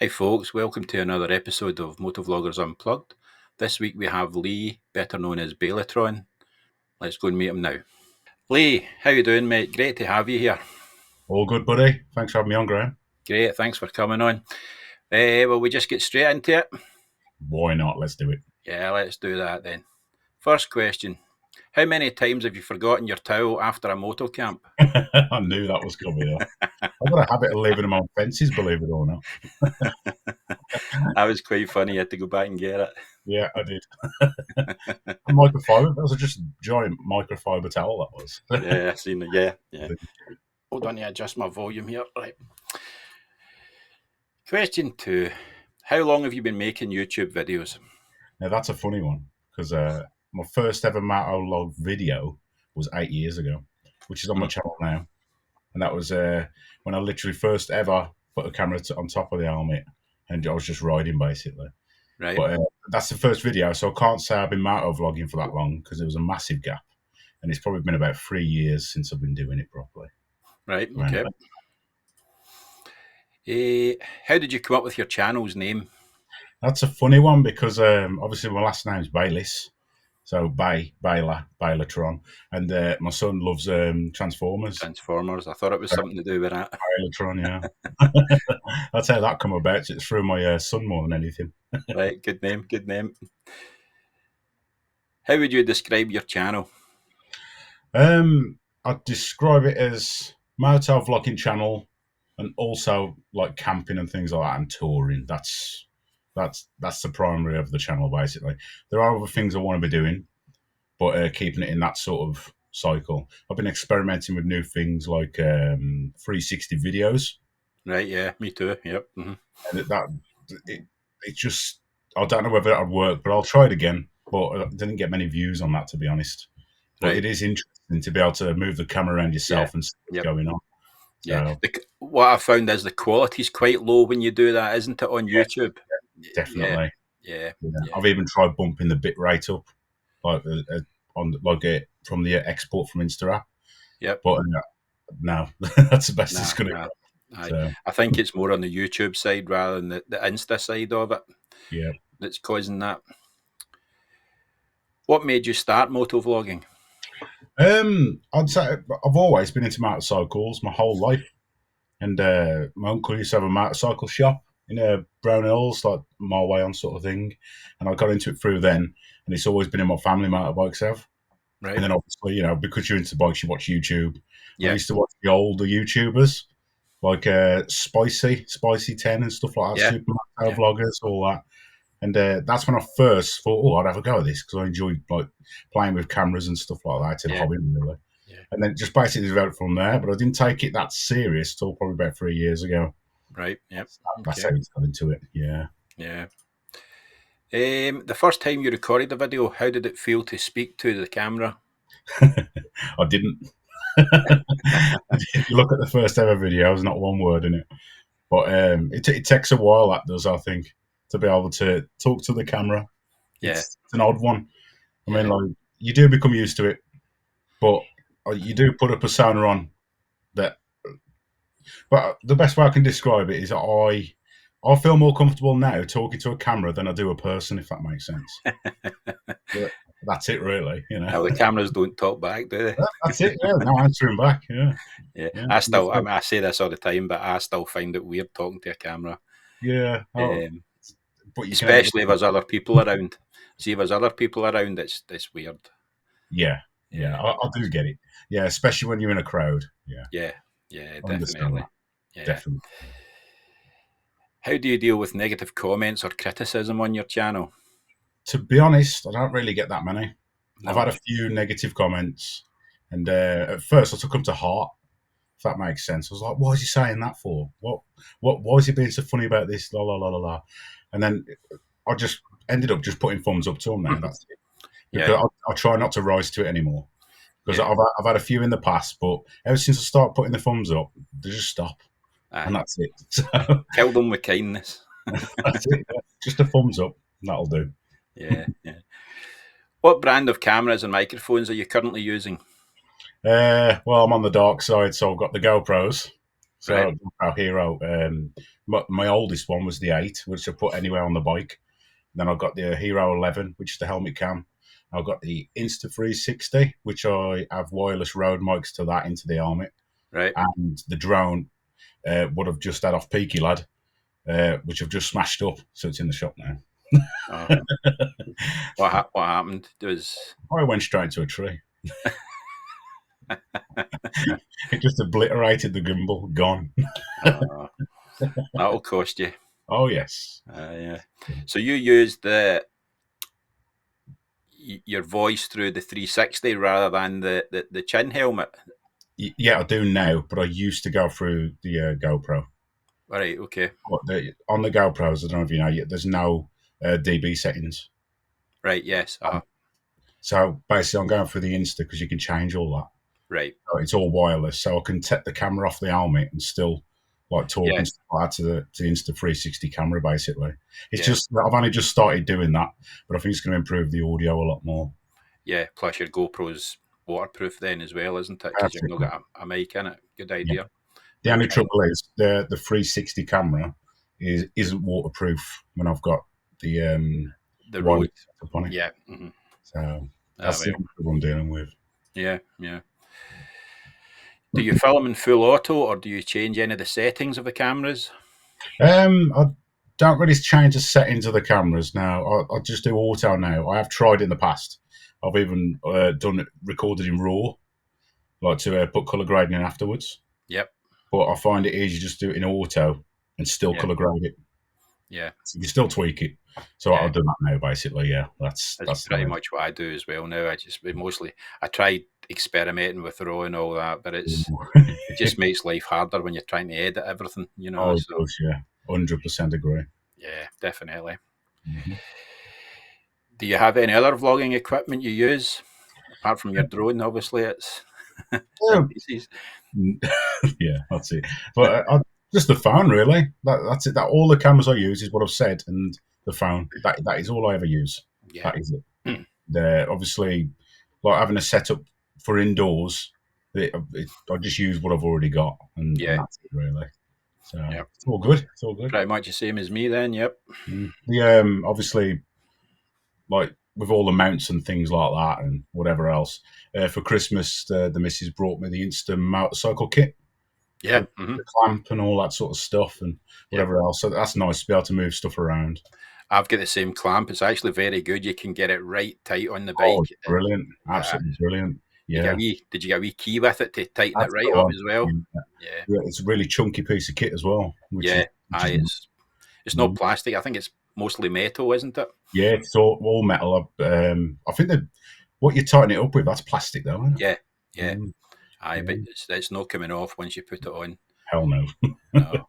Hi folks, welcome to another episode of Motovloggers Unplugged. This week we have Lee, better known as Baylatron. Let's go and meet him now. Lee, how you doing, mate? Great to have you here. All good, buddy. Thanks for having me on, Graham. Great, thanks for coming on. Well, we just get straight into it. Why not? Let's do it. Yeah, let's do that then. First question. How many times have you forgotten your towel after a moto camp? I knew that was coming up. I've got a habit of leaving them on fences, believe it or not. That was quite funny. You had to go back and get it. Yeah, I did. Microfiber. That was just a giant microfiber towel, that was. Yeah, I seen it. Yeah. Hold on, to adjust my volume here. Right. Question 2. How long have you been making YouTube videos? Now, that's a funny one, because my first ever Motovlog video was 8 years ago, which is on my channel now. And that was when I literally first ever put a camera on top of the helmet, and I was just riding, basically. Right. But that's the first video, so I can't say I've been motovlogging for that long, because there was a massive gap. And it's probably been about 3 years since I've been doing it properly. Right, okay. How did you come up with your channel's name? That's a funny one, because obviously my last name's Baylis, so Baylatron, and my son loves Transformers. Transformers. I thought it was something to do with that. Baylatron, yeah. That's how that come about. It's through my son more than anything. Right, good name. How would you describe your channel? I'd describe it as motovlogging channel, and also like camping and things like that, and touring. That's the primary of the channel, basically. There are other things I want to be doing, but keeping it in that sort of cycle. I've been experimenting with new things like 360 videos. Right, yeah, me too. Yep. Mm-hmm. And it just, I don't know whether that'll work, but I'll try it again. But I didn't get many views on that, to be honest. But Right. it is interesting to be able to move the camera around yourself and see what's going on. Yeah. What I found is the quality's quite low when you do that, isn't it, on YouTube? Definitely. Yeah. I've even tried bumping the bit rate up, like from the export from Insta app. Yep. But no, that's the best it's going to be. So. I think it's more on the YouTube side rather than the Insta side of it. Yeah. That's causing that. What made you start motovlogging? I'd say I've always been into motorcycles my whole life, and my uncle used to have a motorcycle shop in Brown Hills, like my way on sort of thing, and I got into it through then, and it's always been in my family motorbikes have. Right. And then obviously, because you're into bikes, you watch YouTube. Yeah. I used to watch the older YouTubers, like Spicy 10 and stuff like that, Super Motovloggers, all that. And that's when I first thought, I'd have a go at this, because I enjoyed like playing with cameras and stuff like that. It's a hobby, really. Yeah. And then just basically developed from there. But I didn't take it that serious till probably about 3 years ago. Right. Yep. That's how I got into it. Yeah. Yeah. The first time you recorded the video, how did it feel to speak to the camera? I didn't. If you look at the first ever video, there's not one word in it. But it takes a while, that does, I think, to be able to talk to the camera. Yeah. It's an odd one. I mean, like, you do become used to it, but you do put a persona on that. But the best way I can describe it is I feel more comfortable now talking to a camera than I do a person, if that makes sense. That's it, really. Now, the cameras don't talk back, do they? That's it. Yeah, no answering back. Yeah. I say this all the time, but I still find it weird talking to a camera. Yeah. But especially if there's other people around. See, if there's other people around, it's weird. Yeah. I do get it. Yeah, especially when you're in a crowd. Yeah, definitely. Yeah. Definitely. How do you deal with negative comments or criticism on your channel? To be honest, I don't really get that many. No. I've had a few negative comments, and at first I took them to heart, if that makes sense. I was like, what is he saying that for? Why is he being so funny about this? La, la, la, la, la. And then I just ended up just putting thumbs up to them now. That's it. Because I try not to rise to it anymore. Because I've had a few in the past, but ever since I start putting the thumbs up, they just stop. And that's it. So, kill them with kindness. That's it. Just a thumbs up. That'll do. Yeah. What brand of cameras and microphones are you currently using? Well, I'm on the dark side, so I've got the GoPros. So Right. our hero, my oldest one was the 8, which I put anywhere on the bike. Then I've got the Hero 11, which is the helmet cam. I've got the Insta360, which I have wireless road mics to that into the helmet. Right. And the drone, what I've just had off Peaky Lad, which I've just smashed up. So it's in the shop now. Oh, what happened? I went straight into a tree. It just obliterated the gimbal. Gone. uh, that'll cost you. Oh, yes. Yeah. So you use your voice through the 360 rather than the chin helmet. Yeah, I do now, but I used to go through the GoPro. All right. Okay. But on the GoPros, I don't know if you know, there's no dB settings. Right. Yes. So basically, I'm going through the Insta because you can change all that. Right. So it's all wireless, so I can take the camera off the helmet and still like talk and Yeah. stuff like that to the Insta 360 camera. Basically, it's Yeah. just I've only just started doing that, but I think it's going to improve the audio a lot more. Yeah. Plus your GoPro's waterproof then as well, isn't it? Because you've not got a mic in it. Good idea. Yeah. The only trouble is the 360 camera isn't waterproof when I've got the The wireless road. setup on it. Yeah. Mm-hmm. So that's the Well. only trouble I'm dealing with. Yeah. Yeah. Do you film in full auto, or do you change any of the settings of the cameras? I don't really change the settings of the cameras now. I just do auto now. I have tried in the past. I've even done it recorded in RAW, like to put color grading in afterwards. Yep. But I find it easy just do it in auto and still Yeah. color grade it. Yeah. So you can still tweak it. So Yeah. I'll do that now, basically. Yeah, that's pretty much what I do as well now. I tried experimenting with RAW and all that, but it just makes life harder when you're trying to edit everything, you know. Oh, it So does, yeah, 100% agree. yeah, definitely. Mm-hmm. Do you have any other vlogging equipment you use apart from your drone? Obviously, it's in pieces. Yeah, that's it. But just the phone, really. That's it. That all the cameras I use is what I've said, and the phone. That is all I ever use. Yeah. That is it. Obviously, like having a setup for indoors, I just use what I've already got, and that's it, really. So it's all good. It's all good. Pretty much the same as me, then. Yep. The obviously, like with all the mounts and things like that, and whatever else. For Christmas, the missus brought me the instant motorcycle kit. Yeah. The clamp and all that sort of stuff, and whatever else. So that's nice to be able to move stuff around. I've got the same clamp. It's actually very good. You can get it right tight on the bike. Oh, brilliant! Absolutely brilliant. Yeah. Did you get a wee key with it to tighten it right up as well? Yeah, it's a really chunky piece of kit as well. It's not plastic. I think it's mostly metal, isn't it? Yeah, it's all metal. I think that what you tighten it up with, that's plastic though, isn't it? Yeah. But it's not coming off once you put it on. Hell no. No.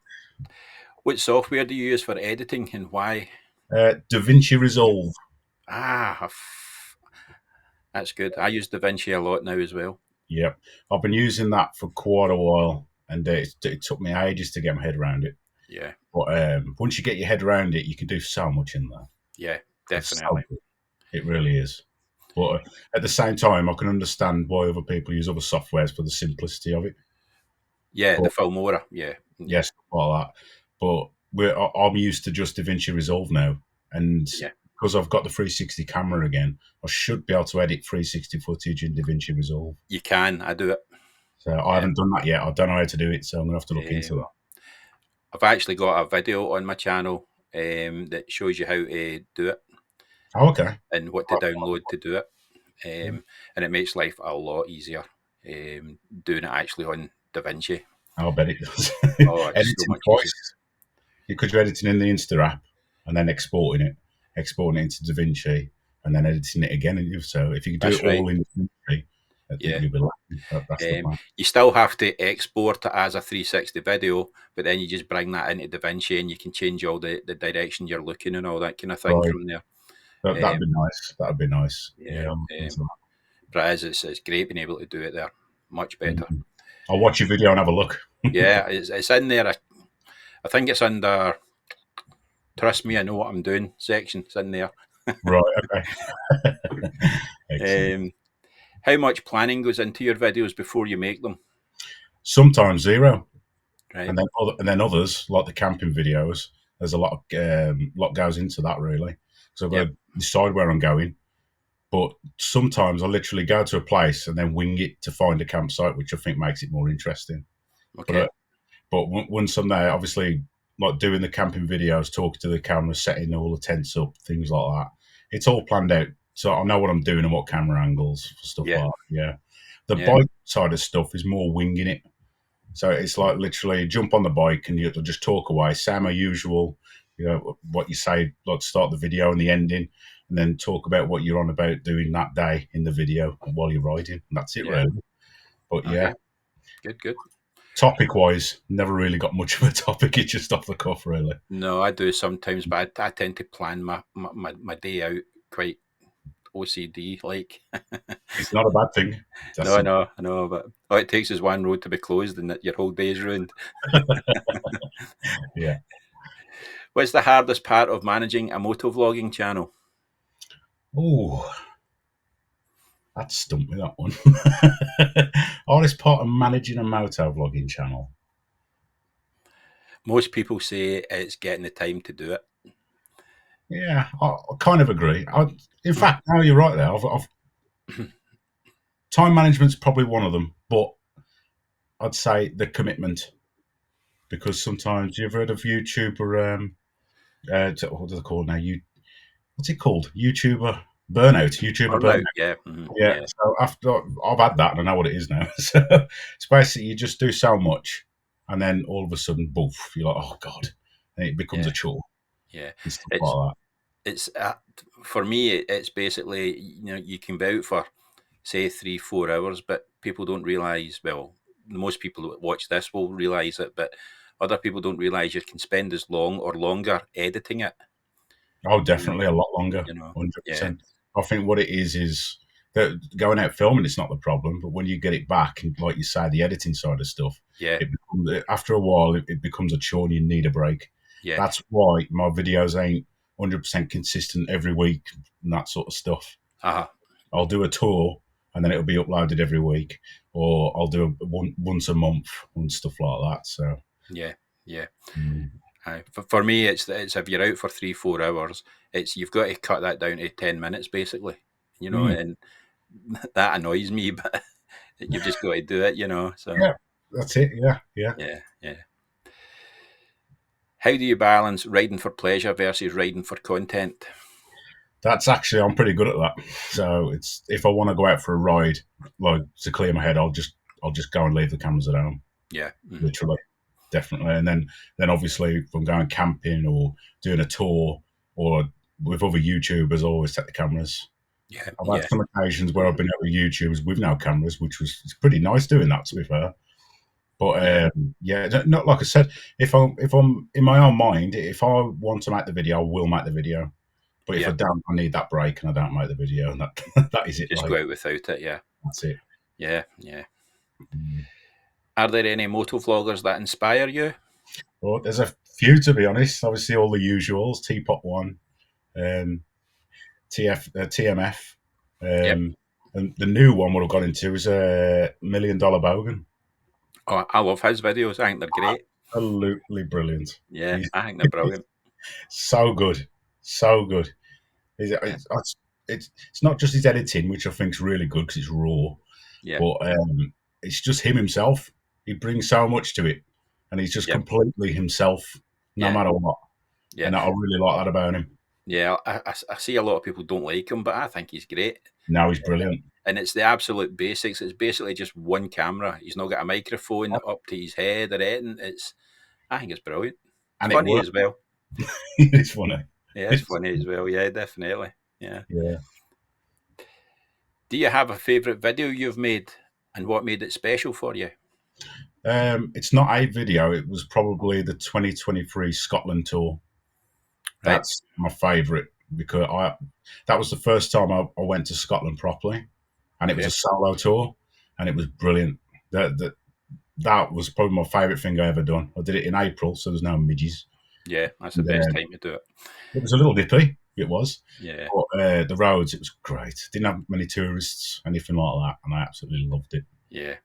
What software do you use for editing and why? DaVinci Resolve. That's good. I use DaVinci a lot now as well. Yep. I've been using that for quite a while, and it took me ages to get my head around it. Yeah. But once you get your head around it, you can do so much in there. Yeah, definitely. It really is. But at the same time, I can understand why other people use other softwares for the simplicity of it. Yeah, the Filmora. Yeah. Yes, like that. But I'm used to just DaVinci Resolve now, and because I've got the 360 camera again, I should be able to edit 360 footage in DaVinci Resolve. You can. I do it. So I haven't done that yet. I don't know how to do it, so I'm going to have to look into that. I've actually got a video on my channel that shows you how to do it. Oh, okay. And what to download to do it. And it makes life a lot easier doing it actually on DaVinci. I'll bet it does. Editing so much twice. Because you're editing in the Insta app and then exporting it into DaVinci and then editing it again. So if you can do it all in DaVinci, you'll be lucky. That's the plan. You still have to export it as a 360 video, but then you just bring that into DaVinci and you can change all the direction you're looking and all that kind of thing from there. That'd be nice. That'd be nice. But it's great being able to do it there. Much better. I'll watch your video and have a look. Yeah, it's in there. I think it's under "Trust Me, I Know What I'm Doing" section. It's in there. Right. Okay. How much planning goes into your videos before you make them? Sometimes zero. Right. and then others like the camping videos. There's a lot goes into that really. So I've got Yep. to decide where I'm going. But sometimes I literally go to a place and then wing it to find a campsite, which I think makes it more interesting. But Okay. once I'm there, obviously, like doing the camping videos, talking to the camera, setting all the tents up, things like that, it's all planned out. So I know what I'm doing and what camera angles for stuff Yeah. like that. Yeah. The Yeah. bike side of stuff is more winging it. So it's like literally jump on the bike and you just talk away, say my usual, what you say, like start the video and the ending, and then talk about what you're on about doing that day in the video while you're riding. And that's it, Yeah. really. But yeah, Okay. Good. Good. topic wise, never really got much of a topic. It's just off the cuff, really. No, I do sometimes, but I tend to plan my day out quite OCD like. It's not a bad thing. That's No, no, I know, but all it takes is one road to be closed and that your whole day is ruined. yeah. What's the hardest part of managing a motovlogging channel? Oh, that stumped me, that one. Hardest part of managing a moto vlogging channel. Most people say it's getting the time to do it. Yeah, I kind of agree. In fact, now you're right there. Time management's probably one of them, but I'd say the commitment, because sometimes you've heard of YouTuber. What do they call it now? What's it called? YouTuber burnout. Burnout, yeah, Yeah. yeah, So after I've had that, and I know what it is now. So it's basically you just do so much, and then all of a sudden, boof, you're like, oh god, and it becomes yeah, a chore yeah. and stuff It's like it's for me. It's basically you can be out for say 3-4 hours, but people don't realise. Well, most people that watch this will realise it, but other people don't realise you can spend as long or longer editing it. that. Oh, You know, definitely a lot longer, you know. 100%. Yeah, I think what it is that going out filming it's not the problem, but when you get it back and like you say, the editing side of stuff, yeah, after a while it becomes a chore and you need a break. yeah. That's why my videos ain't 100% consistent every week and that sort of stuff. Uh-huh. I'll do a tour and then it'll be uploaded every week, or I'll do once a month and stuff like that. So, Yeah, yeah. mm, For me, it's if you're out for 3-4 hours, it's you've got to cut that down to 10 minutes, basically. mm, And that annoys me, but you've just got to do it. So yeah, that's it. Yeah, yeah. yeah, yeah. How do you balance riding for pleasure versus riding for content? That's actually I'm pretty good at that. So it's if I want to go out for a ride, like to clear my head, I'll just go and leave the cameras at home. Yeah, Literally, definitely. And then obviously if I'm going camping or doing a tour or with other YouTubers, I always take the cameras. yeah, I've had yeah, some occasions where I've been out with YouTubers with no cameras, which was it's pretty nice doing that. To be fair, yeah, but yeah, not like I said. If I'm in my own mind, if I want to make the video, I will make the video. But if I yeah. don't, I need that break, and I don't make the video, and that that is it. Just Like go out without it. Yeah, that's it. yeah, yeah. Mm. Are there any motovloggers that inspire you? But there's a few to be honest. Obviously, all the usuals: Teapot One, um, TMF, Yep. and the new one what I've got into is a $1 Million Bogan. Oh, I love his videos. I think they're great. Absolutely brilliant. Yeah, He's I think they're brilliant. so good, so good. It's, Yeah, it's, it's not just his editing, which I think is really good because it's raw, yeah, but it's just him himself. He brings so much to it, and he's just yeah, completely himself, no yeah, matter what. yeah, And I really like that about him. yeah. I see a lot of people don't like him, but I think he's great. Now he's brilliant, And it's the absolute basics. It's basically just one camera. He's not got a microphone up to his head or anything. I think it's brilliant. It's and it funny works. as well. It's funny. Yeah, it's funny as well. Yeah, definitely. Yeah. Yeah. Do you have a favourite video you've made and what made it special for you? It's not a video. It was probably the 2023 Scotland tour. Right? That's my favourite because that was the first time I went to Scotland properly, and it was Okay. a solo tour, and it was brilliant. That was probably my favourite thing I ever done. I did it in April, so there's no midges. Yeah, that's the And, best time to do it. it was a little dippy, it was, Yeah, but the roads it was great. Didn't have many tourists, anything like that, and I absolutely loved it. yeah.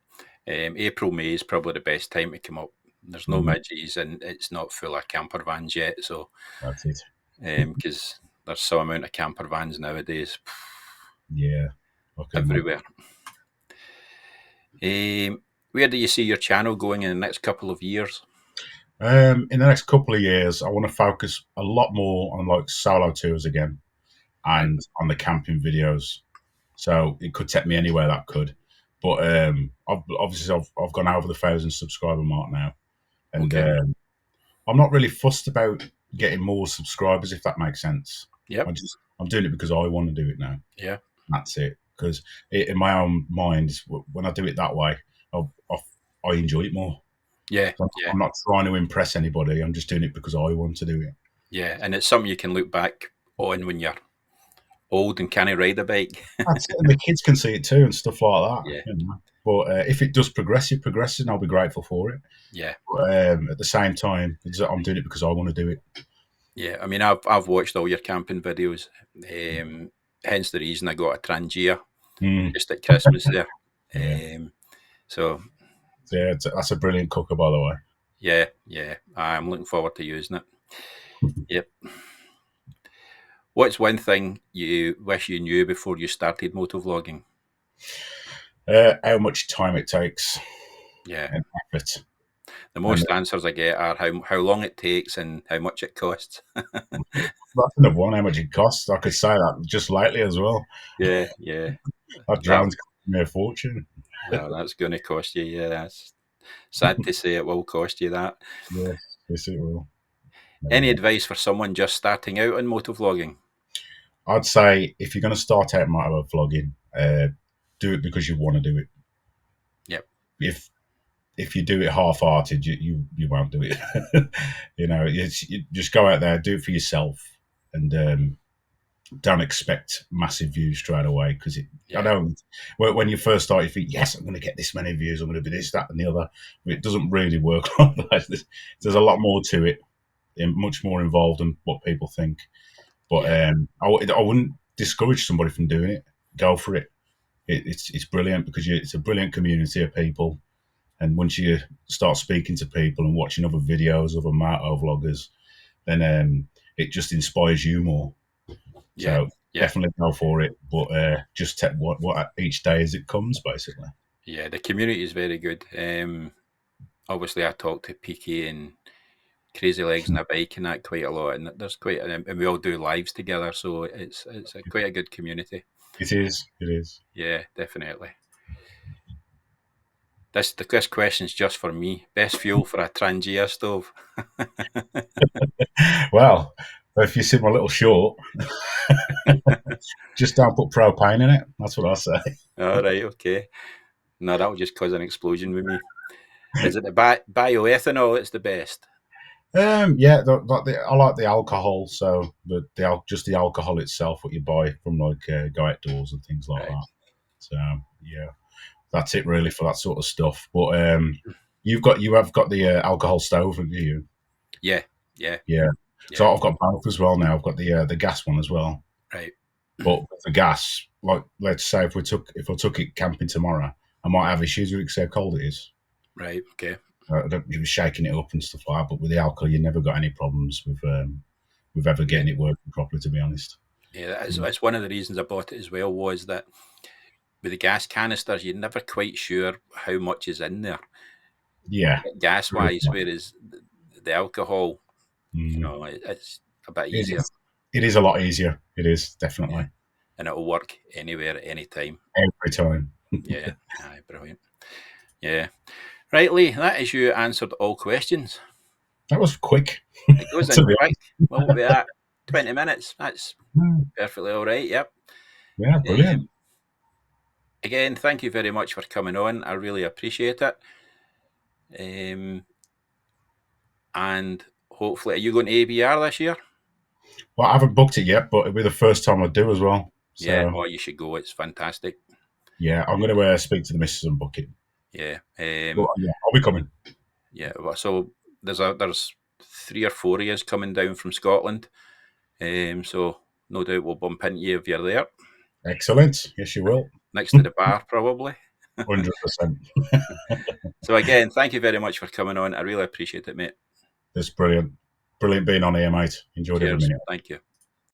April, May is probably the best time to come up. There's no midges, and it's not full of camper vans yet. So, That's it. because there's some amount of camper vans nowadays Yeah. I can imagine. everywhere. Where do you see your channel going in the next couple of years? In the next couple of years, I want to focus a lot more on like solo tours again Right. and on the camping videos. So it could take me anywhere that could. But I've gone over the 1,000 subscriber mark now, and Okay. I'm not really fussed about getting more subscribers, if that makes sense. Yep. I'm doing it because I want to do it now. Yeah. That's it. Because in my own mind, when I do it that way, I, I, I enjoy it more. Yeah. So Yeah. I'm not trying to impress anybody. I'm just doing it because I want to do it. Yeah. And it's something you can look back on when you're old and can't ride a bike. That's it. And the kids can see it too and stuff like that. Yeah. You know? But if it does progress, it progresses, and I'll be grateful for it. Yeah. But at the same time, I'm doing it because I want to do it. Yeah. I mean, I've watched all your camping videos. Hence the reason I got a Trangia Mm. just at Christmas there. Yeah. So Yeah, that's a brilliant cooker, by the way. yeah, yeah, I'm looking forward to using it. Yep. What's one thing you wish you knew before you started motovlogging? How much time it takes Yeah. and effort. The And most answers I get are how long it takes and how much it costs. that's another one, how much it costs. I could say that just lately as well. Yeah, yeah. That That drone's costing me a fortune. that's going to cost you. Yeah, that's sad to say. It will cost you that. Yeah, yes, it will. Any advice for someone just starting out in motovlogging? I'd say if you're going to start out motor vlogging, do it because you want to do it. Yep. If you do it half-hearted, you won't do it. You just go out there, do it for yourself, and don't expect massive views straight away. Because I Yeah. know when you first start, you think, yes, I'm going to get this many views, I'm going to be this, that, and the other. But it doesn't really work like that. There's a lot more to it, and much more involved than what people think. But Yeah. I wouldn't discourage somebody from doing it. Go for it. It's brilliant because it's a brilliant community of people. And once you start speaking to people and watching other videos, other moto vloggers, then it just inspires you more. Yeah. So Yeah. definitely go for it, but just take what each day as it comes, basically. Yeah. The community is very good. Obviously, I talk to PK and Crazy Legs on a bike and that quite a lot, and there's and we all do lives together, so it's quite a good community. It is. It is. Yeah, definitely. This question's just for me. Best fuel for a Trangia stove? Well, if you see my little short, just don't put propane in it. That's what I say. All right, okay. No, that'll just cause an explosion with me. Is it the bioethanol? It's the best. Yeah, I like the alcohol. So just the alcohol itself, what you buy from like Go Outdoors and things like Right. that. So yeah, that's it really for that sort of stuff. But you have got the alcohol stove, haven't you? Yeah, yeah, Yeah. yeah. So I've got both as well now. I've got the gas one as well. Right, But with the gas, like let's say if I took it camping tomorrow, I might have issues with it because how cold it is. right, okay. You were shaking it up and stuff like that. But with the alcohol, you never got any problems with ever getting it working properly. To be honest. Yeah, that's one of the reasons I bought it as well, was that with the gas canisters, you're never quite sure how much is in there, Yeah. gas wise, whereas the alcohol, Mm. it's a bit It easier. is. It is a lot easier. It is Yeah, definitely and it'll work anywhere at any time. every time. Yeah, aye, brilliant. Yeah, right, Lee. That is you answered all questions. That was quick. It goes To in be quick. Well, we'll be at 20 minutes. That's honest. perfectly all right. Yep. Yeah, brilliant. Again, thank you very much for coming on. I really appreciate it. And hopefully, are you going to ABR this year? Well, I haven't booked it yet, but it'll be the first time I do as well. Yeah. So Oh, you should go. It's fantastic. yeah, I'm going to speak to the missus and book it. Yeah. But, yeah, I'll be coming. Yeah. Well, so there's 3 or 4 years coming down from Scotland. So no doubt we'll bump into you if you're there. Excellent. Yes, you will. Next to the bar, probably. 100%. So again, thank you very much for coming on. I really appreciate it, mate. It's brilliant. Brilliant being on here, mate. Enjoyed every Cheers. minute. Thank you.